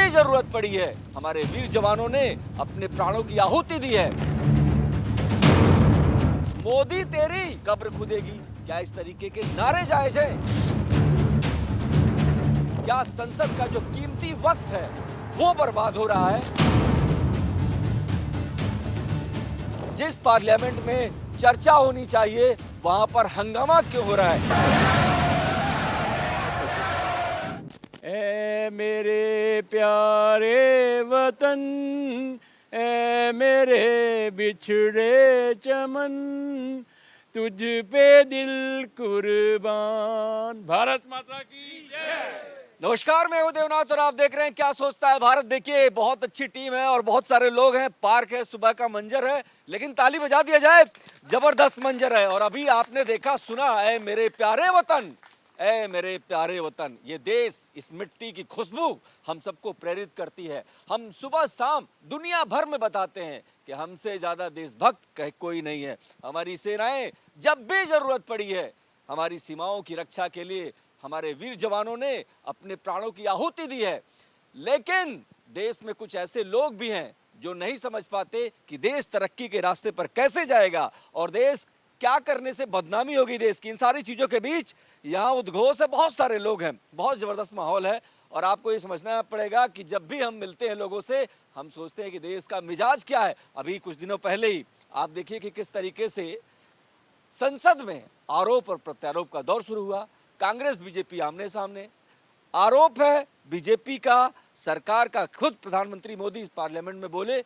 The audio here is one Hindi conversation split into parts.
भी जरूरत पड़ी है हमारे वीर जवानों ने अपने प्राणों की आहुति दी है। मोदी तेरी कब्र खुदेगी, क्या इस तरीके के नारे जायज हैं? क्या संसद का जो कीमती वक्त है वो बर्बाद हो रहा है? जिस पार्लियामेंट में चर्चा होनी चाहिए वहां पर हंगामा क्यों हो रहा है? ए मेरे प्यारे वतन, ए मेरे बिछड़े चमन, तुझ पे दिल कुर्बान, भारत माता की जय। नमस्कार, मैं हूं देवनाथ और आप देख रहे हैं क्या सोचता है भारत। देखिए, बहुत अच्छी टीम है और बहुत सारे लोग हैं, पार्क है, सुबह का मंजर है, लेकिन ताली बजा दिया जाए, जबरदस्त मंजर है। और अभी आपने देखा सुना, ऐ मेरे प्यारे वतन, ऐ मेरे प्यारे वतन, ये देश, इस मिट्टी की खुशबू हम सबको प्रेरित करती है। हम सुबह शाम दुनिया भर में बताते हैं कि हमसे ज्यादा देशभक्त कहीं कोई नहीं है। हमारी सेनाएं जब भी जरूरत पड़ी है हमारी सीमाओं की रक्षा के लिए हमारे वीर जवानों ने अपने प्राणों की आहुति दी है। लेकिन देश में कुछ ऐसे लोग भी हैं जो नहीं समझ पाते कि देश तरक्की के रास्ते पर कैसे जाएगा और देश क्या करने से बदनामी होगी देश की। इन सारी चीजों के बीच यहाँ उद्घोष है, बहुत सारे लोग हैं, बहुत जबरदस्त माहौल है। और आपको ये समझना पड़ेगा कि जब भी हम मिलते हैं लोगों से, हम सोचते हैं कि देश का मिजाज क्या है। अभी कुछ दिनों पहले ही आप देखिए कि किस तरीके से संसद में आरोप और प्रत्यारोप का दौर शुरू हुआ। कांग्रेस बीजेपी आमने सामने। आरोप है बीजेपी का, सरकार का। खुद प्रधानमंत्री मोदी इस पार्लियामेंट में बोले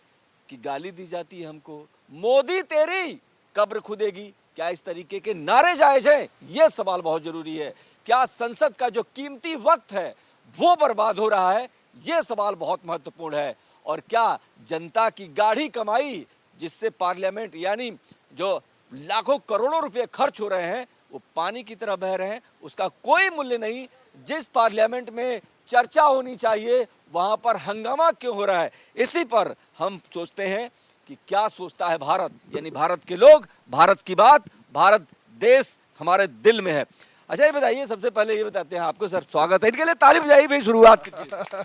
कि गाली दी जाती है हमको, मोदी तेरी कब्र खुदेगी, क्या इस तरीके के नारे जायज हैं? यह सवाल बहुत जरूरी है। क्या संसद का जो कीमती वक्त है वो बर्बाद हो रहा है? यह सवाल बहुत महत्वपूर्ण है। और क्या जनता की गाढ़ी कमाई, जिससे पार्लियामेंट यानी जो लाखों करोड़ों रुपए खर्च हो रहे हैं, वो पानी की तरह बह रहे हैं, उसका कोई मूल्य नहीं। जिस पार्लियामेंट में चर्चा होनी चाहिए वहां पर हंगामा क्यों हो रहा है? इसी पर हम सोचते हैं कि क्या सोचता है भारत, यानी भारत के लोग, भारत की बात, भारत देश हमारे दिल में है। अच्छा, ये बताइए, सबसे पहले ये बताते हैं आपको, सर स्वागत है, इनके लिए ताली बजाइए भाई, शुरुआत कीजिए।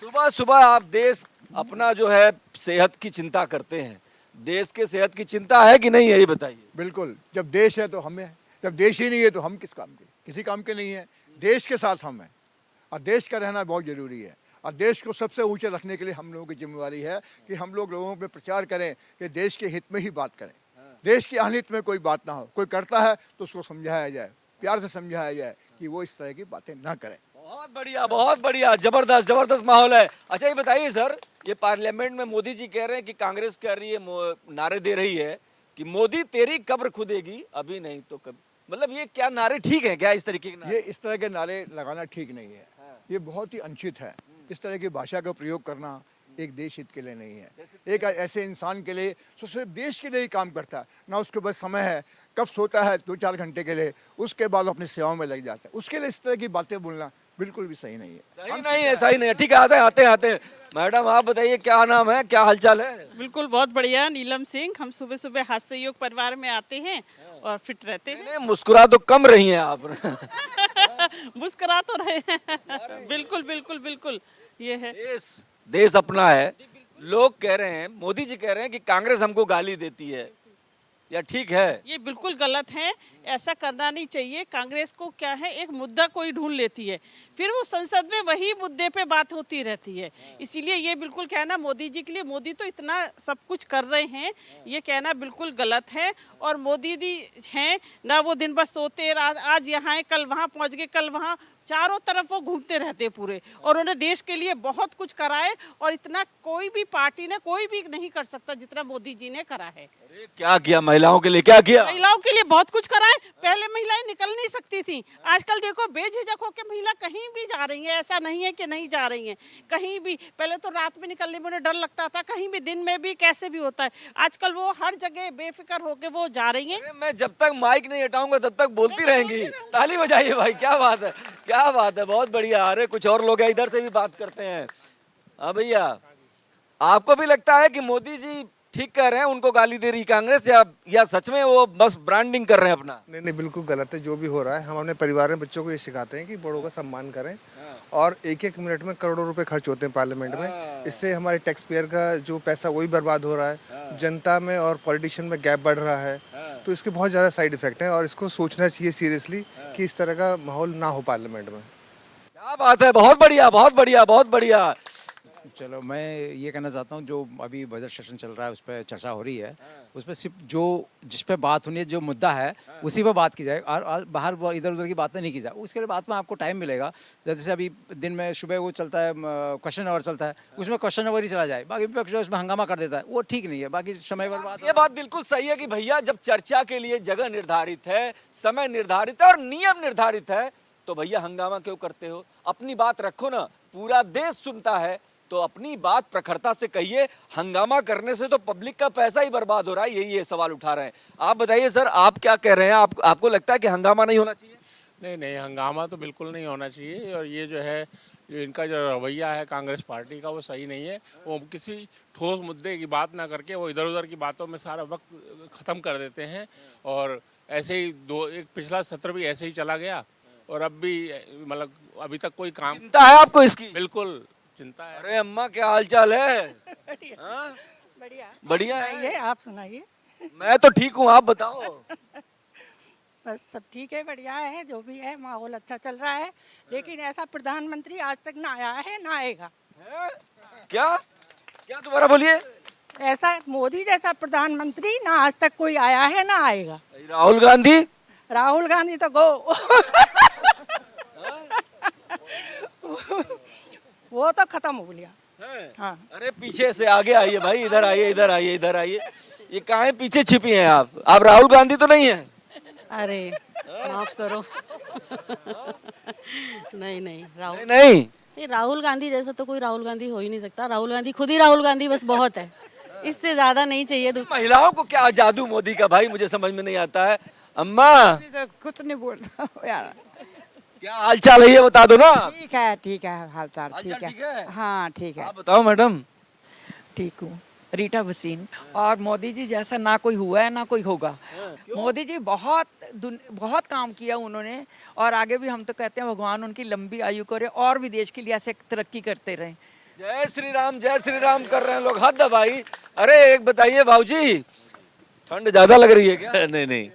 सुबह सुबह आप देश अपना जो है सेहत की चिंता करते हैं, देश के सेहत की चिंता है कि नहीं है, ये बताइए। बिल्कुल, जब देश है तो हम हैं, जब देश ही नहीं है तो हम किस काम के, किसी काम के नहीं है। देश के साथ हम हैं और देश का रहना बहुत ज़रूरी है। और देश को सबसे ऊंचे रखने के लिए हम लोगों की जिम्मेवारी है कि हम लोग लोगों में प्रचार करें कि देश के हित में ही बात करें, देश के अहित में कोई बात ना हो। कोई करता है तो उसको समझाया जाए, प्यार से समझाया जाए कि वो इस तरह की बातें ना करें। बहुत बढ़िया, बहुत बढ़िया, जबरदस्त जबरदस्त माहौल है। अच्छा, ये बताइए सर, ये पार्लियामेंट में मोदी जी कह रहे हैं कि कांग्रेस कह रही है, नारे दे रही है कि मोदी तेरी कब्र खुदेगी, अभी नहीं तो कभी। मतलब ये क्या नारे ठीक है क्या? इस तरीके के नारे? ये इस तरह के नारे लगाना ठीक नहीं है, ये बहुत ही अनुचित है। इस तरह की भाषा का प्रयोग करना एक देश हित के लिए नहीं है। एक ऐसे इंसान के लिए जो सिर्फ देश के लिए ही काम करता है, ना उसके पास समय है, कब सोता है 2-4 घंटे के लिए, उसके बाद अपनी सेवाओं में लग जाता है, उसके लिए इस तरह की बातें बोलना बिल्कुल भी सही नहीं है। सही नहीं है, सही नहीं है। ठीक है, आते हैं। मैडम आप बताइए, क्या नाम है, क्या हालचाल है? बिल्कुल, बहुत बढ़िया, नीलम सिंह। हम सुबह सुबह हास्य योग परिवार में आते हैं और फिट रहते हैं। नहीं, मुस्कुरा तो कम रही हैं आप। मुस्कुरा तो रहे हैं। बिल्कुल बिल्कुल बिल्कुल, ये है देश अपना है। लोग कह रहे हैं, मोदी जी कह रहे हैं कि कांग्रेस हमको गाली देती है, या ठीक है? ये बिल्कुल गलत है, ऐसा करना नहीं चाहिए। कांग्रेस को क्या है, एक मुद्दा कोई ढूंढ लेती है, फिर वो संसद में वही मुद्दे पे बात होती रहती है। इसीलिए ये बिल्कुल कहना मोदी जी के लिए, मोदी तो इतना सब कुछ कर रहे हैं, ये कहना बिल्कुल गलत है। और मोदी जी हैं ना, वो दिन भर सोते, आज यहाँ है, कल वहाँ पहुँच गए, कल वहाँ, चारों तरफ वो घूमते रहते पूरे। और उन्होंने देश के लिए बहुत कुछ करा है और इतना कोई भी पार्टी ने, कोई भी नहीं कर सकता जितना मोदी जी ने करा है। क्या किया महिलाओं के लिए, क्या किया? महिलाओं के लिए बहुत कुछ करा है। पहले महिलाएं निकल नहीं सकती थी, आजकल देखो बेझिझक होकर महिला कहीं भी जा रही है। ऐसा नहीं है कि नहीं जा रही हैं, कहीं भी। पहले तो रात में निकलने में उन्हें डर लगता था, कहीं भी दिन में भी कैसे भी होता है। आजकल वो हर जगह बेफिक्र होकर वो जा रही हैं। मैं जब तक माइक नहीं हटाऊंगा तब तक बोलती रहेंगी। ताली बजाइए भाई, क्या बात है, क्या बात है, बहुत बढ़िया। अरे कुछ और लोग हैं, इधर से भी बात करते हैं। हाँ भैया, आपको भी लगता है कि मोदी जी ठीक कह रहे हैं, उनको गाली दे रही कांग्रेस, या सच में वो बस ब्रांडिंग कर रहे हैं अपना? नहीं, बिल्कुल गलत है जो भी हो रहा है। हम अपने परिवार में बच्चों को ये सिखाते हैं कि बड़ों का सम्मान करें और एक एक मिनट में करोड़ों रुपए खर्च होते हैं पार्लियामेंट में। इससे हमारे टैक्स पेयर का जो पैसा वही बर्बाद हो रहा है, जनता में और पॉलिटिशियन में गैप बढ़ रहा है। तो इसके बहुत ज़्यादा साइड इफेक्ट हैं और इसको सोचना चाहिए सीरियसली कि इस तरह का माहौल ना हो पार्लियामेंट में। क्या बात है, बहुत बढ़िया बहुत बढ़िया बहुत बढ़िया। चलो मैं ये कहना चाहता हूँ, जो अभी बजट सेशन चल रहा है उस पर चर्चा हो रही है, उस पर सिर्फ जो जिस पे बात होनी है, जो मुद्दा है उसी पे बात की जाए और बाहर इधर उधर की बातें नहीं की जाए। उसके बाद में आपको टाइम मिलेगा, जैसे अभी दिन में सुबह वो चलता है क्वेश्चन आवर चलता है, उसमें क्वेश्चन आवर ही चला जाए, बाकी विपक्ष जो उसमें हंगामा कर देता है वो ठीक नहीं है, बाकी समय बर्बाद। ये बात बिल्कुल सही है कि भैया जब चर्चा के लिए जगह निर्धारित है, समय निर्धारित है और नियम निर्धारित है, तो भैया हंगामा क्यों करते हो? अपनी बात रखो ना, पूरा देश सुनता है तो अपनी बात प्रखरता से कहिए। हंगामा करने से तो पब्लिक का पैसा ही बर्बाद हो रहा है, यही ये सवाल उठा रहे हैं। आप बताइए सर, आप क्या कह रहे हैं? आपको लगता है कि हंगामा नहीं होना चाहिए? नहीं नहीं, हंगामा तो बिल्कुल नहीं होना चाहिए। और ये जो है, जो इनका जो रवैया है कांग्रेस पार्टी का, वो सही नहीं है। वो किसी ठोस मुद्दे की बात ना करके वो इधर उधर की बातों में सारा वक्त ख़त्म कर देते हैं। और ऐसे ही एक पिछला सत्र भी ऐसे ही चला गया और अब भी मतलब अभी तक कोई काम। चिंता है आपको इसकी? बिल्कुल चिंता है। अरे अम्मा, क्या हाल चाल है? हाँ? बढ़िया बढ़िया है। सुनाइए, आप सुनाइए। मैं तो ठीक हूँ, आप बताओ। बस सब ठीक है, बढ़िया है, जो भी है माहौल अच्छा चल रहा है। लेकिन ऐसा प्रधानमंत्री आज तक ना आया है, ना आएगा। क्या क्या दोबारा बोलिए? ऐसा मोदी जैसा प्रधानमंत्री ना आज तक कोई आया है, ना आएगा। राहुल गांधी? राहुल गांधी तो गो वो तो खत्म हो गया। हाँ। अरे पीछे से आगे आइए भाई, इधर आइए इधर आइए इधर आइए। ये काहे पीछे छिपी हैं आप राहुल गांधी तो नहीं है? अरे माफ करो। नहीं नहीं राहुल नहीं, राहुल गांधी जैसा तो कोई राहुल गांधी हो ही नहीं सकता। राहुल गांधी खुद ही राहुल गांधी बस बहुत है, इससे ज्यादा नहीं चाहिए दूसरा। महिलाओं को क्या जादू मोदी का भाई, मुझे समझ में नहीं आता है। अम्मा तो कुछ नहीं बोलता यार। क्या हाल चाल है ये बता दो ना। ठीक है हाल चाल ठीक है। हाँ ठीक है। आप बताओ मैडम। ठीक हूँ, रीटा भसीन। और मोदी जी जैसा ना कोई हुआ है ना कोई होगा। मोदी जी बहुत काम किया उन्होंने, और आगे भी हम तो कहते हैं भगवान उनकी लंबी आयु करे और भी देश के लिए ऐसे तरक्की करते रहें। जय श्री राम कर रहे हैं लोग, हद है भाई। अरे एक बताइए भाऊजी, ठंड ज्यादा लग रही है क्या? नहीं।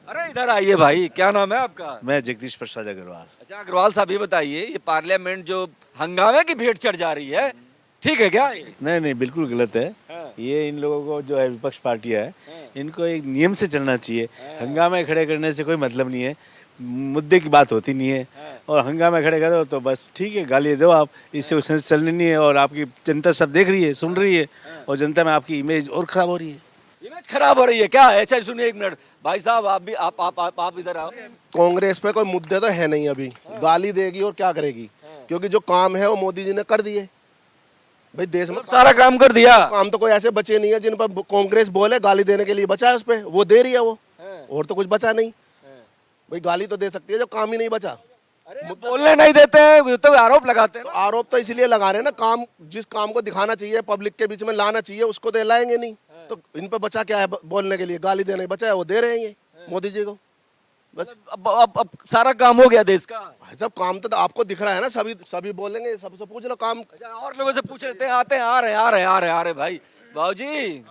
अरे इधर आइए भाई, क्या नाम है आपका? मैं जगदीश प्रसाद अग्रवाल। अच्छा अग्रवाल साहब, ये बताइए, ये पार्लियामेंट जो हंगामे की भेंट चढ़ जा रही है, ठीक है क्या? नहीं बिल्कुल गलत है। ये इन लोगों को जो है विपक्ष पार्टियां है, इनको एक नियम से चलना चाहिए। हंगामे खड़े करने से कोई मतलब नहीं है, मुद्दे की बात होती नहीं है। और हंगामे खड़े करो तो बस ठीक है, गाली दो आप, इससे चलनी नहीं है। और आपकी जनता सब देख रही है, सुन रही है, और जनता में आपकी इमेज और खराब हो रही है। इमेज खराब हो रही है क्या? अच्छा सुनिए एक मिनट भाई साहब, आप भी आप इधर आओ। कांग्रेस पे कोई मुद्दे तो है नहीं अभी, गाली देगी और क्या करेगी, क्योंकि जो काम है वो मोदी जी ने कर दिए भाई। देश में सारा काम कर दिया। काम तो कोई ऐसे बचे नहीं है जिन पर कांग्रेस बोले गाली देने के लिए बचा है, उस पे वो दे रही है वो, और तो कुछ बचा नहीं भाई। गाली तो दे सकती है जब काम ही नहीं बचा। बोलने नहीं देते हैं तो आरोप लगाते हैं। तो आरोप तो इसलिए लगा रहे हैं ना, काम जिस काम को दिखाना चाहिए, पब्लिक के बीच में लाना चाहिए, उसको तो लाएंगे नहीं। तो इन पे बचा क्या है बोलने के लिए? गाली देने बचा है, वो दे रहे हैं ये मोदी जी को बस। अब सारा काम हो गया देश का। सब काम तो आपको दिख रहा है ना, सभी बोलेंगे, सबसे पूछ लो काम। अच्छा, और लोगों से पूछ लेते हैं, आते हैं, आ रहे भाई। बाबूजी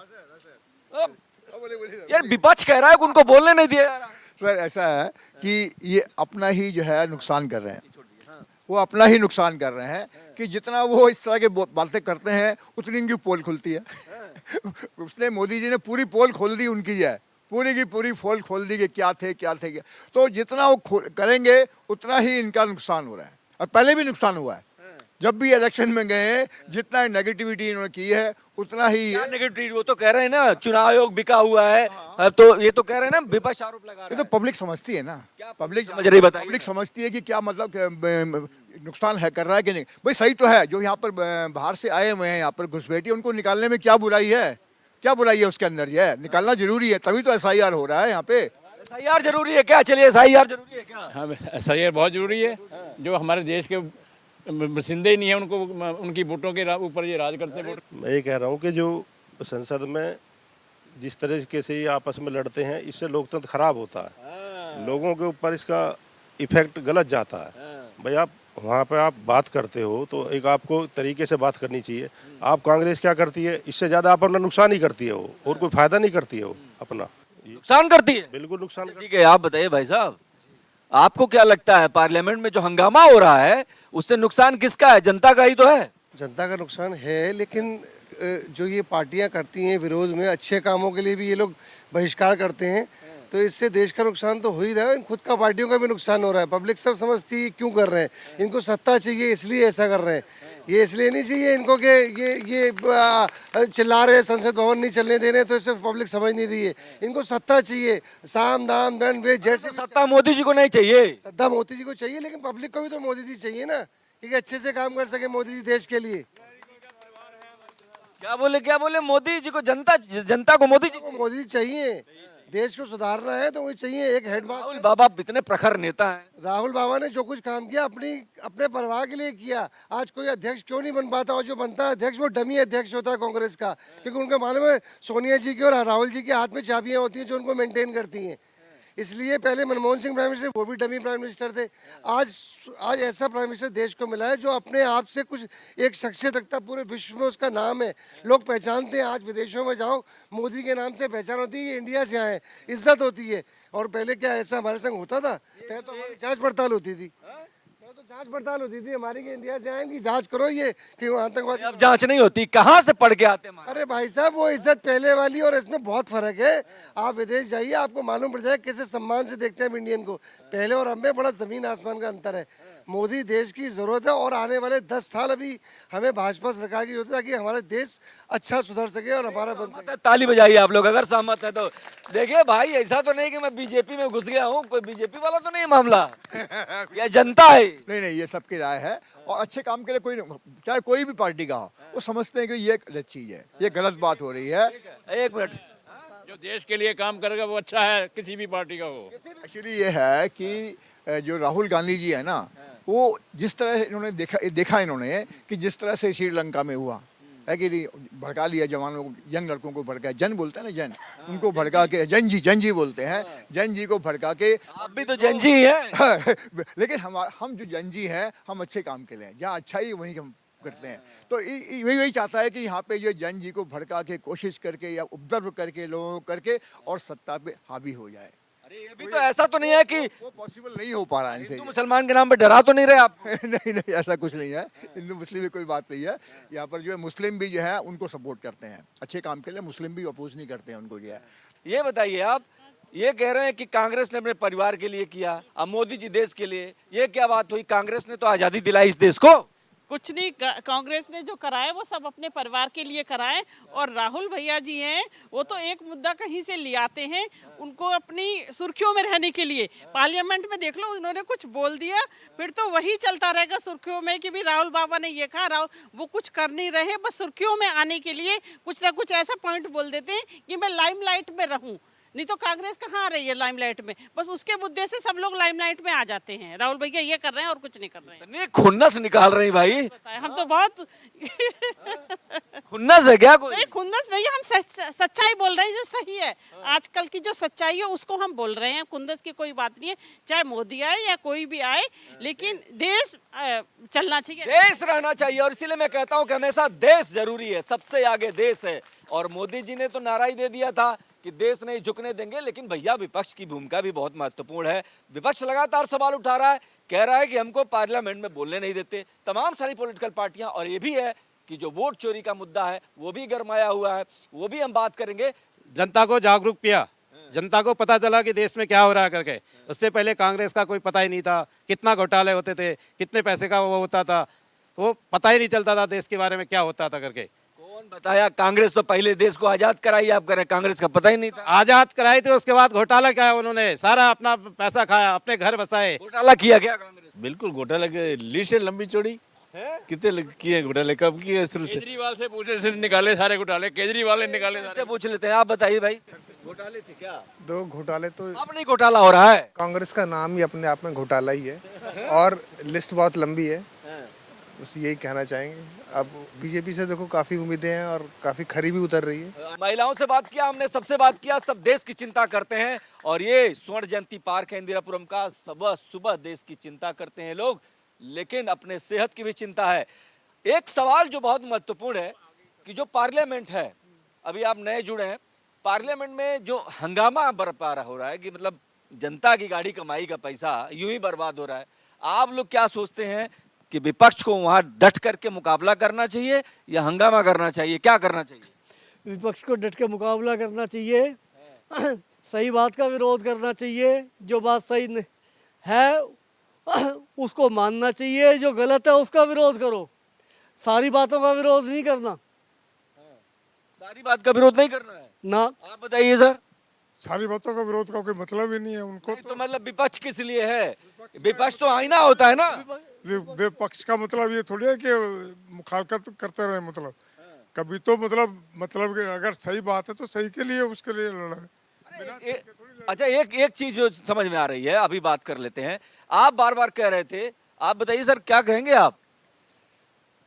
यार, विपक्ष कह रहा है कि उनको बोलने नहीं दिया। सर ऐसा है कि ये अपना ही जो है नुकसान कर रहे हैं, वो अपना ही नुकसान कर रहे हैं कि जितना वो इस तरह के बातें करते हैं उतनी इनकी पोल खुलती है। उसने मोदी जी ने पूरी पोल खोल दी उनकी, है पूरी की पूरी पोल खोल दी कि क्या थे। तो जितना वो करेंगे उतना ही इनका नुकसान हो रहा है, और पहले भी नुकसान हुआ है। जब भी इलेक्शन में गए, जितना नेगेटिविटी इन्होंने की है उतना ही नेगेटिविटी। वो तो कह रहे हैं ना चुनाव आयोग बिका हुआ है, तो ये तो कह रहे हैं ना विपक्ष आरोप लगा रहा है। ये तो पब्लिक समझती है ना, पब्लिक समझ रही, बताइए। पब्लिक समझती है कि क्या मतलब नुकसान है कर रहा है कि नहीं। भाई सही तो है, जो यहाँ पर बाहर से आए हुए हैं, यहाँ पर घुसपैठी, उनको निकालने में क्या बुराई है? क्या बुराई है उसके अंदर? ये निकालना जरूरी है, तभी तो SIR हो रहा है यहाँ पे। SIR जरूरी है क्या? चलिए SIR जरूरी है क्या? हाँ, SIR बहुत जरूरी है। जो हमारे देश के बसिंदे ही नहीं है, उनको उनकी वोटों के ऊपर ये राज करते हैं। मैं ये कह रहा हूँ कि जो संसद में जिस तरीके से ये आपस में लड़ते हैं, इससे लोकतंत्र खराब होता है, लोगों के ऊपर इसका इफेक्ट गलत जाता है। भाई आप वहाँ पे आप बात करते हो तो एक आपको तरीके से बात करनी चाहिए। आप कांग्रेस क्या करती है, इससे ज़्यादा आप अपना नुकसान ही करती है वो, और कोई फायदा नहीं करती है वो अपना, नुकसान करती है। बिल्कुल नुकसान। ठीक है, आप बताइए भाई साहब, आपको क्या लगता है पार्लियामेंट में जो हंगामा हो रहा है उससे नुकसान किसका है? जनता का ही तो है। जनता का नुकसान है, लेकिन जो ये पार्टियां करती हैं विरोध में, अच्छे कामों के लिए भी ये लोग बहिष्कार करते हैं, तो इससे देश का नुकसान तो हो ही रहा है, खुद का पार्टियों का भी नुकसान हो रहा है। पब्लिक सब समझती है क्यों कर रहे हैं, इनको सत्ता चाहिए इसलिए ऐसा कर रहे हैं। ये इसलिए नहीं चाहिए इनको कि ये चिल्ला रहे हैं संसद भवन नहीं चलने दे रहे, तो इससे पब्लिक समझ नहीं रही है। इनको सत्ता चाहिए, साम दाम दंड भेद, जैसे सत्ता मोदी जी को नहीं चाहिए। सत्ता मोदी जी को चाहिए, लेकिन पब्लिक को भी तो मोदी जी चाहिए ना, क्योंकि अच्छे से काम कर सके मोदी जी देश के लिए। क्या बोले मोदी जी को, जनता को मोदी जी चाहिए। देश को सुधारना है तो वही चाहिए एक हेडमास्टर। राहुल बाबा इतने प्रखर नेता हैं। राहुल बाबा ने जो कुछ काम किया अपने परिवार के लिए किया। आज कोई अध्यक्ष क्यों नहीं बन पाता, और जो बनता है अध्यक्ष वो डमी अध्यक्ष होता है कांग्रेस का, क्योंकि उनका मालूम है सोनिया जी की और राहुल जी के हाथ में चाबियां होती हैं जो उनको मेंटेन करती हैं। इसलिए पहले मनमोहन सिंह प्राइम मिनिस्टर, वो भी डमी प्राइम मिनिस्टर थे। आज ऐसा प्राइम मिनिस्टर देश को मिला है जो अपने आप से कुछ एक शख्सियत रखता, पूरे विश्व में उसका नाम है, लोग पहचानते हैं। आज विदेशों में जाओ, मोदी के नाम से पहचान होती है, ये इंडिया से आए, इज्जत होती है। और पहले क्या ऐसा हमारे संग होता था? पहले तो हमारी जांच पड़ताल होती थी, जांच पड़ताल होती थी हमारी कि इंडिया से आएंगी, जांच करो ये कि वो आतंकवादी। अब जांच नहीं होती, कहाँ से पढ़ के आते हैं? अरे भाई साहब, वो इज्जत पहले वाली और इसमें बहुत फर्क है। आप विदेश जाइए, आपको मालूम पड़ जाए कैसे सम्मान से देखते हैं इंडियन को। पहले और अब में बड़ा जमीन आसमान का अंतर है। मोदी देश की जरूरत है, और आने वाले 10 साल अभी हमें भाजपा सरकार की जरूरत है ताकि हमारा देश अच्छा सुधर सके और हमारा बन सके। ताली बजाइए आप लोग अगर सहमत है तो। देखिए भाई, ऐसा तो नहीं कि मैं बीजेपी में घुस गया हूँ, कोई बीजेपी वाला तो नहीं मामला, यह जनता है। नहीं, ये सबकी राय है, और अच्छे काम के लिए कोई, चाहे कोई भी पार्टी का हो, वो समझते हैं कि ये गलत चीज है, ये गलत बात हो रही है। एक मिनट, जो देश के लिए काम करेगा वो अच्छा है, किसी भी पार्टी का हो। एक्चुअली ये है कि जो राहुल गांधी जी है ना, वो जिस तरह इन्होंने देखा इन्होंने कि जिस तरह से श्रीलंका में हुआ है कि भड़का लिया जवानों को, यंग लड़कों को भड़का, जन बोलते हैं ना, जन, उनको भड़का के जन जी बोलते हैं, जन जी को भड़का के। आप भी तो जन जी हैं। लेकिन हम जो जन जी हैं, हम अच्छे काम के लिए, जहाँ अच्छा ही वहीं हम करते हैं। तो वही चाहता है कि यहाँ पे जो जन जी को भड़का के, कोशिश करके या उपद्रव करके, लोगों को करके और सत्ता पे हावी हो जाए। अरे ये भी तो ऐसा तो नहीं है कि वो पॉसिबल नहीं हो पा रहा है इनसे। हिंदू मुसलमान के नाम पे डरा तो नहीं रहे आप? नहीं, ऐसा कुछ नहीं है। हिंदू मुस्लिम में कोई बात नहीं है। यहाँ पर जो है मुस्लिम भी जो है उनको सपोर्ट करते हैं अच्छे काम के लिए, मुस्लिम भी अपोज नहीं करते हैं उनको जो है। ये बताइए, आप ये कह रहे हैं कि कांग्रेस ने अपने परिवार के लिए किया, अब मोदी जी देश के लिए, ये क्या बात हुई? कांग्रेस ने तो आजादी दिलाई इस देश को। कुछ नहीं, कांग्रेस ने जो कराए वो सब अपने परिवार के लिए कराए। और राहुल भैया जी हैं, वो तो एक मुद्दा कहीं से ले आते हैं, उनको अपनी सुर्खियों में रहने के लिए। पार्लियामेंट में देख लो, उन्होंने कुछ बोल दिया, फिर तो वही चलता रहेगा सुर्खियों में कि भी राहुल बाबा ने ये कहा। राहुल वो कुछ कर नहीं रहे, बस सुर्खियों में आने के लिए कुछ ना कुछ ऐसा पॉइंट बोल देते हैं कि मैं लाइमलाइट में रहूं। नहीं तो कांग्रेस कहाँ आ रही है लाइमलाइट में? बस उसके मुद्दे से सब लोग लाइमलाइट में आ जाते हैं। राहुल भैया ये कर रहे हैं और कुछ नहीं कर रहे हैं। नहीं, खुन्नस निकाल रहे हैं भाई। हम तो बहुत खुन्नस है क्या कोई? नहीं, खुन्नस नहीं, हम सच्चाई बोल रहे हैं जो सही है। आजकल की जो सच्चाई है उसको हम बोल रहे हैं, खुन्नस की कोई बात नहीं है। चाहे मोदी आए या कोई भी आए, लेकिन देश चलना चाहिए, देश रहना चाहिए। और इसीलिए मैं कहता हूँ कि हमेशा देश जरूरी है, सबसे आगे देश है। और मोदी जी ने तो नारा ही दे दिया था कि देश नहीं झुकने देंगे, लेकिन भैया विपक्ष की भूमिका भी बहुत महत्वपूर्ण है। विपक्ष लगातार सवाल उठा रहा है, कह रहा है कि हमको पार्लियामेंट में बोलने नहीं देते तमाम सारी पॉलिटिकल पार्टियां। और ये भी है कि जो वोट चोरी का मुद्दा है वो भी गरमाया हुआ है, वो भी हम बात करेंगे। जनता को जागरूक किया, जनता को पता चला कि देश में क्या हो रहा है करके। उससे पहले कांग्रेस का कोई पता ही नहीं था, कितना घोटाले होते थे, कितने पैसे का वो होता था, वो पता ही नहीं चलता था देश के बारे में क्या होता था करके। कौन बताया? कांग्रेस तो पहले देश को आजाद कराई, आप कह रहे कांग्रेस का पता ही नहीं था। आजाद कराई थी, उसके बाद घोटाला किया उन्होंने, सारा अपना पैसा खाया, अपने घर बसाए। घोटाला किया क्या कांग्रेस? बिल्कुल घोटाला के लिस्ट है लंबी चौड़ी, कितने किए घोटाले, कब किए? शुरू से केजरीवाल से पूछे से निकाले सारे घोटाले, केजरीवाल ने निकाले सारे। पूछ लेते हैं, आप बताइए भाई, घोटाले थे क्या? 2 घोटाले तो अब नहीं घोटाला हो रहा है। कांग्रेस का नाम ही अपने आप में घोटाला ही है, और लिस्ट बहुत लंबी है, बस यही कहना चाहेंगे। अब बीजेपी से देखो काफी उम्मीदें हैं और काफी खरी भी उतर रही है। महिलाओं से बात किया हमने, सबसे बात किया, सब देश की चिंता करते हैं। और ये स्वर्ण जयंती पार्क है इंदिरापुरम का, सुबह सुबह देश की चिंता करते हैं लोग। लेकिन अपने सेहत की भी चिंता है। एक सवाल जो बहुत महत्वपूर्ण है कि जो पार्लियामेंट है, अभी आप नए जुड़े हैं, पार्लियामेंट में जो हंगामा बरपा हो रहा है कि मतलब जनता की गाड़ी कमाई का पैसा यूं ही बर्बाद हो रहा है, आप लोग क्या सोचते हैं कि विपक्ष को वहां डट करके मुकाबला करना चाहिए या हंगामा करना चाहिए, क्या करना चाहिए? विपक्ष को डट के मुकाबला करना चाहिए, सही बात का विरोध करना चाहिए, जो बात सही है उसको मानना चाहिए, जो गलत है उसका विरोध करो, सारी बातों का विरोध नहीं करना। सारी बात का विरोध नहीं करना है ना। आप बताइए सर। सारी बातों का विरोध का कोई मतलब ही नहीं है उनको। तो मतलब विपक्ष किस लिए है? विपक्ष तो आईना होता है ना। विपक्ष का मतलब ये थोड़ी है कि मुखालफत करते रहे, मतलब कभी तो मतलब अगर सही बात है तो सही के लिए उसके लिए लड़ा। अच्छा, एक चीज जो समझ में आ रही है, अभी बात कर लेते हैं। आप बार बार कह रहे थे, आप बताइए सर क्या कहेंगे आप?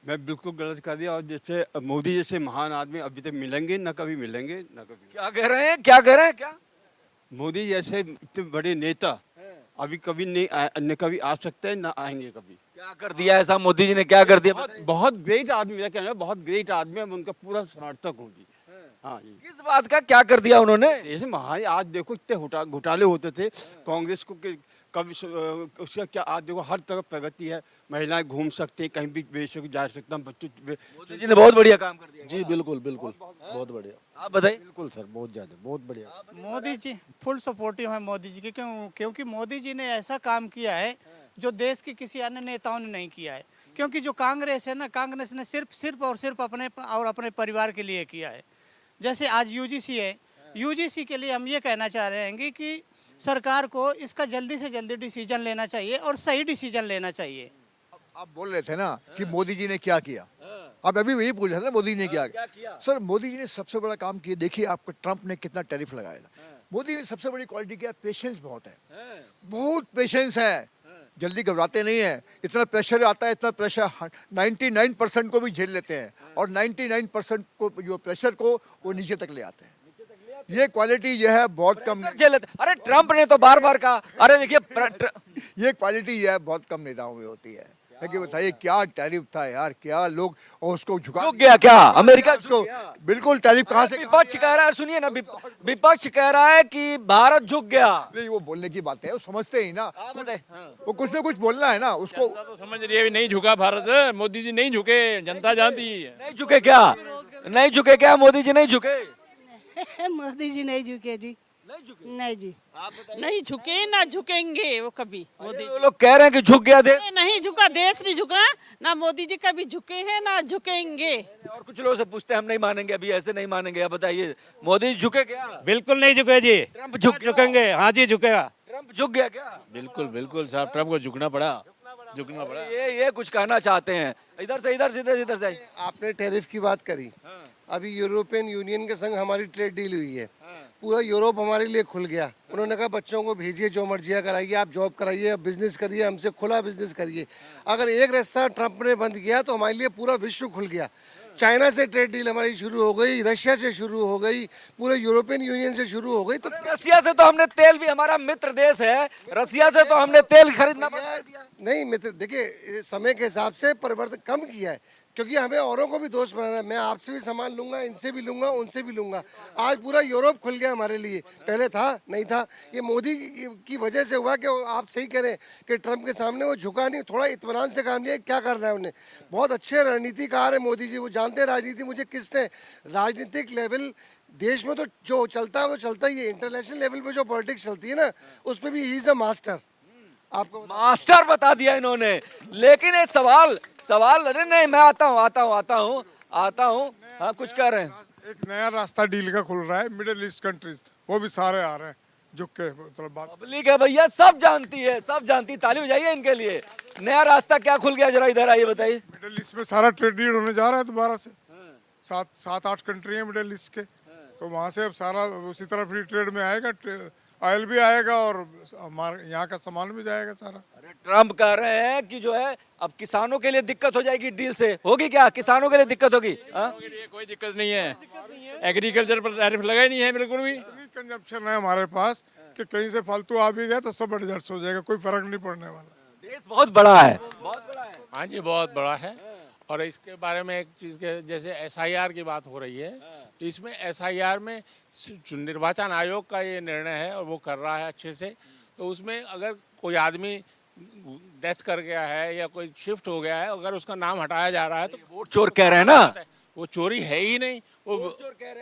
मैं बिल्कुल गलत कर दिया, और जैसे मोदी जैसे महान आदमी अभी तक मिलेंगे न कभी मिलेंगे न कभी। क्या कह रहे हैं, क्या कह रहे हैं? क्या मोदी जैसे इतने बड़े नेता अभी कभी नहीं कभी आ सकते हैं, न आएंगे कभी। क्या कर दिया ऐसा मोदी जी ने, क्या कर दिया? बहुत ग्रेट आदमी, मेरा कहना है बहुत ग्रेट आदमी है, मैं उनका पूरा समर्थक हूँ जी। हाँ जी। किस बात का, क्या कर दिया उन्होंने? जैसे महान, आज देखो इतने घोटाले होते थे कांग्रेस को कभी उसका क्या, आज देखो हर तरफ प्रगति है, महिलाएं घूम सकती हैं, कहीं भी बेशक जा सकता हैं, बच्चों। मोदी जी ने बहुत बढ़िया काम कर दिया। जी बिल्कुल बिल्कुल, बहुत बढ़िया। आप बताइए। बिल्कुल सर, बहुत ज़्यादा, बहुत बढ़िया। मोदी जी फुल सपोर्टिव है मोदी जी के, क्योंकि मोदी जी ने ऐसा काम किया है जो देश के किसी अन्य नेताओं ने नहीं किया है। क्योंकि जो कांग्रेस है ना, कांग्रेस ने सिर्फ और सिर्फ अपने परिवार के लिए किया है। जैसे आज यूजीसी है, यूजीसी के लिए हम ये कहना चाह रहे हैं कि सरकार को इसका जल्दी से जल्दी डिसीजन लेना चाहिए और सही डिसीजन लेना चाहिए। आप बोल रहे थे ना कि मोदी जी ने क्या किया, आप अभी वही पूछ रहे थे ना मोदी जी ने क्या किया। सर मोदी जी ने सबसे बड़ा काम किया। देखिए आपको ट्रंप ने कितना टैरिफ लगाया था, मोदी ने सबसे बड़ी क्वालिटी क्या है, पेशेंस बहुत है, बहुत पेशेंस है, जल्दी घबराते नहीं है। इतना प्रेशर आता है, इतना प्रेशर 99% को भी झेल लेते हैं, और 99% को जो प्रेशर को वो नीचे तक ले आते हैं। ये क्वालिटी जो है बहुत कम झेल लेते। अरे ट्रंप ने तो बार बार कहा, अरे देखिए ये क्वालिटी जो है बहुत कम नेताओं में होती है कि बताइए क्या टैरिफ था यार, क्या लोग उसको झुक गया, क्या अमेरिका उसको बिल्कुल टैरिफ कहाँ से। विपक्ष कह रहा है, सुनिए ना, विपक्ष कह रहा है कि भारत झुक गया। नहीं, वो बोलने की बात है, वो समझते ही ना, वो कुछ ना कुछ बोलना है ना उसको। तो समझ रही है नहीं झुका भारत, मोदी जी नहीं झुके, जनता जानती है। नहीं झुके क्या? नहीं झुके क्या? मोदी जी नहीं झुके? मोदी जी नहीं झुके जी, नहीं झुके। नहीं जी, नहीं झुके ना झुकेंगे वो कभी। मोदी वो लोग कह रहे हैं कि झुक गया देश। नहीं झुका, देश नहीं झुका ना, मोदी जी कभी झुके हैं ना झुकेंगे। और कुछ लोगों से पूछते हैं, हम नहीं मानेंगे, अभी ऐसे नहीं मानेंगे। आप बताइए मोदी जी झुके क्या? बिल्कुल नहीं झुके जी। ट्रंप झुकेंगे? हाँ जी झुकेगा। ट्रंप झुक गया क्या? बिल्कुल बिल्कुल साहब, ट्रंप को झुकना पड़ा। ये कुछ कहना चाहते हैं। इधर से इधर से। आपने टैरिफ की बात करी, अभी यूरोपियन यूनियन के संग हमारी ट्रेड डील हुई है, पूरा यूरोप हमारे लिए खुल गया। उन्होंने कहा बच्चों को भेजिए, जो मर्जियाँ कराइए, आप जॉब कराइए, आप बिजनेस करिए, हमसे खुला बिजनेस करिए। अगर एक रास्ता ट्रंप ने बंद किया तो हमारे लिए पूरा विश्व खुल गया। चाइना से ट्रेड डील हमारी शुरू हो गई, रशिया से शुरू हो गई, पूरे यूरोपियन यूनियन से शुरू हो गई। तो रशिया से तो हमने तेल भी, हमारा मित्र देश है, रशिया से तो हमने तेल खरीदना नहीं मित्र, देखिए समय के हिसाब से परिवर्तन कम किया है, क्योंकि हमें औरों को भी दोस्त बनाना है। मैं आपसे भी सामान लूंगा, इनसे भी लूंगा, उनसे भी लूंगा। आज पूरा यूरोप खुल गया हमारे लिए, पहले था नहीं था। ये मोदी की वजह से हुआ कि आप सही करें कि ट्रंप के सामने वो झुका नहीं, थोड़ा इत्मीनान से काम लिया। क्या करना है उन्हें, बहुत अच्छे रणनीतिकार है मोदी जी, वो जानते हैं राजनीति। मुझे किसने राजनीतिक लेवल देश में तो जो चलता है वो चलता ही है, इंटरनेशनल लेवल पे जो पॉलिटिक्स चलती है ना, उसमें भी ही इज अ मास्टर। आपको मास्टर बता दिया इन्होंने। लेकिन ये सवाल अरे नहीं, मैं आता हूँ। हाँ कुछ कह रहे हैं। एक नया रास्ता डील का खुल रहा है, मिडिल ईस्ट कंट्रीज वो भी सारे आ रहे हैं झुक के, मतलब बात पब्लिक है भैया, सब जानती है, सब जानती। ताली बजाइए इनके लिए। नया रास्ता क्या खुल गया, जरा इधर आइए बताइए। मिडिल ईस्ट में सारा ट्रेड डील होने जा रहा है दोबारा से। 7-8 कंट्री है मिडिल ईस्ट के, तो वहाँ से अब सारा उसी तरह फ्री ट्रेड में आएगा, ऑयल भी आएगा और हमारे यहाँ का सामान भी जाएगा सारा। ट्रम्प कह रहे हैं कि जो है अब किसानों के लिए दिक्कत हो जाएगी डील से। होगी क्या? किसानों के लिए दिक्कत होगी? कोई दिक्कत नहीं है, एग्रीकल्चर पर टैरिफ लगा ही नहीं है बिल्कुल भी। कंजप्शन है हमारे पास कि कहीं से फालतू आ भी गया तो सब एडजस्ट हो जाएगा, कोई फर्क नहीं पड़ने वाला। देश बहुत बड़ा है, बहुत बड़ा है। हाँ जी, बहुत बड़ा है। और इसके बारे में एक चीज़ के जैसे एसआईआर की बात हो रही है, इसमें एसआईआर में निर्वाचन आयोग का ये निर्णय है और वो कर रहा है अच्छे से। तो उसमें अगर कोई आदमी डेथ कर गया है या कोई शिफ्ट हो गया है, अगर उसका नाम हटाया जा रहा है तो वोट चोर कह रहे हैं ना, वो चोरी है ही नहीं।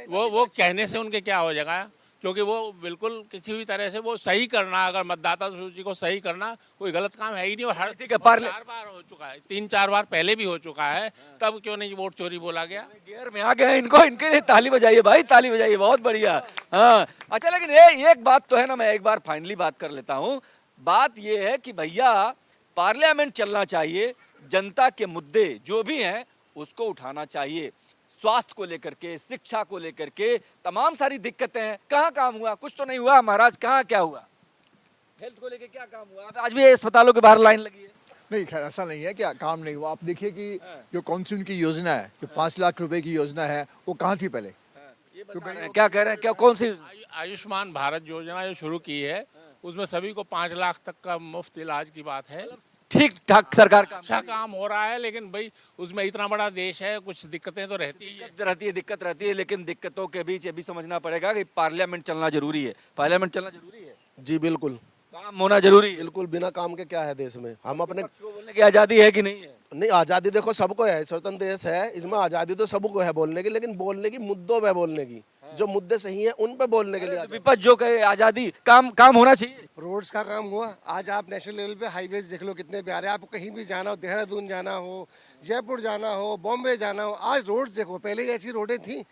वो कहने से उनके क्या हो जाएगा, क्योंकि वो बिल्कुल किसी भी तरह से वो सही करना, अगर मतदाता सूची को सही करना कोई गलत काम है ही नहीं। और हर 4 बार हो चुका है, 3-4 बार पहले भी हो चुका है, तब क्यों नहीं वोट चोरी बोला गया। गियर में आ गए इनको, इनके लिए ताली बजाइए भाई, ताली बजाइए, बहुत बढ़िया। हाँ अच्छा, लेकिन ये एक बात तो है ना, मैं एक बार फाइनली बात कर लेता हूँ। बात ये है कि भैया पार्लियामेंट चलना चाहिए, जनता के मुद्दे जो भी हैं उसको उठाना चाहिए। स्वास्थ्य को लेकर के, शिक्षा को लेकर के तमाम सारी दिक्कतें हैं। कहाँ काम हुआ? कुछ तो नहीं हुआ महाराज। कहाँ क्या हुआ? हेल्थ को लेकर क्या काम हुआ? आज भी अस्पतालों के बाहर लाइन लगी है। नहीं खैर ऐसा नहीं है कि काम नहीं हुआ। आप देखिए कि जो कौन सी उनकी योजना है, जो 5 लाख रुपए की योजना है, वो कहाँ थी पहले? क्या कह रहे हैं? क्या कौन सी? आयुष्मान भारत योजना जो शुरू की है, उसमें सभी को 5 लाख तक का मुफ्त इलाज की बात है। ठीक ठाक सरकार का अच्छा काम हो रहा है, लेकिन भाई उसमें इतना बड़ा देश है, कुछ दिक्कतें तो रहती ही है। दिक्कत रहती है, लेकिन दिक्कतों के बीच ये भी समझना पड़ेगा कि पार्लियामेंट चलना जरूरी है। पार्लियामेंट चलना जरूरी है जी बिल्कुल, काम होना जरूरी है। बिल्कुल, बिना काम के क्या है देश में। हम अपने बोलने की आजादी है कि नहीं है? नहीं, आज़ादी देखो सबको है, स्वतंत्र देश है, इसमें आज़ादी तो सबको है बोलने की, लेकिन बोलने की मुद्दों पे बोलने की, जो मुद्दे सही हैं उन पे बोलने के लिए। विपक्ष जो कहे आजादी, काम होना चाहिए। रोड्स का काम हुआ। आज आप नेशनल लेवल पे हाईवेज देख लो कितने प्यारे। आपको कहीं भी जाना हो, देहरादून जाना हो, जयपुर जाना हो, बॉम्बे जाना हो, आज रोड्स देखो। पहले ही ऐसी रोडें थी,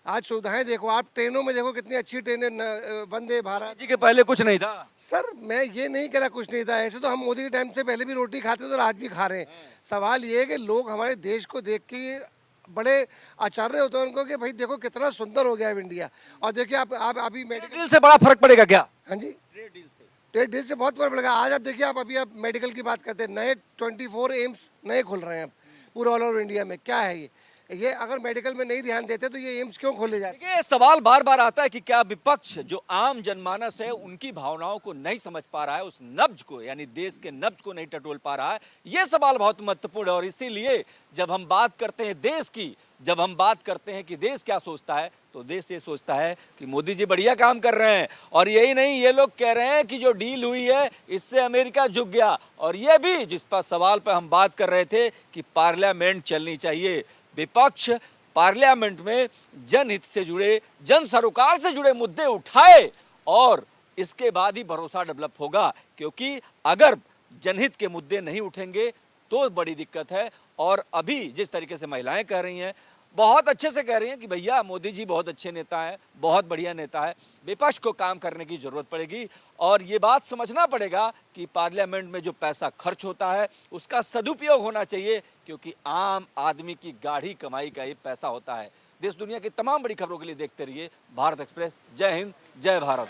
आज सुविधाएं देखो। आप ट्रेनों में देखो कितनी अच्छी ट्रेनें, वंदे भारत जी के पहले कुछ नहीं था। सर मैं ये नहीं कह रहा कुछ नहीं था, ऐसे तो हम मोदी के टाइम से पहले भी रोटी खाते थे और आज भी खा रहे हैं। सवाल ये है कि लोग हमारे देश को देख के बड़े आश्चर्य होते हैं उनको कि भाई देखो कितना सुंदर हो गया है इंडिया। और देखिए आप अभी मेडिकल डील से बड़ा फर्क पड़ेगा क्या? हाँ जी, ट्रेड डील से बहुत फर्क पड़ेगा। आज आप देखिए, आप मेडिकल की बात करते हैं, नए 24 एम्स नए खुल रहे हैं पूरे ऑल ओवर इंडिया में। क्या है ये अगर मेडिकल में नहीं ध्यान देते तो ये एम्स क्यों खोले जाते? ये सवाल बार बार आता है कि क्या विपक्ष जो आम जनमानस है उनकी भावनाओं को नहीं समझ पा रहा है, उस नब्ज को, यानी देश के नब्ज को नहीं टटोल पा रहा है। ये सवाल बहुत महत्वपूर्ण है। और इसीलिए जब हम बात करते हैं देश की, जब हम बात करते हैं कि देश क्या सोचता है, तो देश ये सोचता है कि मोदी जी बढ़िया काम कर रहे हैं। और यही नहीं, ये लोग कह रहे हैं कि जो डील हुई है इससे अमेरिका झुक गया। और ये भी जिस पर सवाल पर हम बात कर रहे थे कि पार्लियामेंट चलनी चाहिए। विपक्ष पार्लियामेंट में जनहित से जुड़े, जन सरोकार से जुड़े मुद्दे उठाए और इसके बाद ही भरोसा डेवलप होगा। क्योंकि अगर जनहित के मुद्दे नहीं उठेंगे तो बड़ी दिक्कत है। और अभी जिस तरीके से महिलाएं कह रही हैं, बहुत अच्छे से कह रही हैं कि भैया मोदी जी बहुत अच्छे नेता हैं, बहुत बढ़िया नेता है। विपक्ष को काम करने की जरूरत पड़ेगी और ये बात समझना पड़ेगा कि पार्लियामेंट में जो पैसा खर्च होता है उसका सदुपयोग होना चाहिए, क्योंकि आम आदमी की गाढ़ी कमाई का ये पैसा होता है। देश दुनिया की तमाम बड़ी खबरों के लिए देखते रहिए भारत एक्सप्रेस। जय हिंद, जय भारत।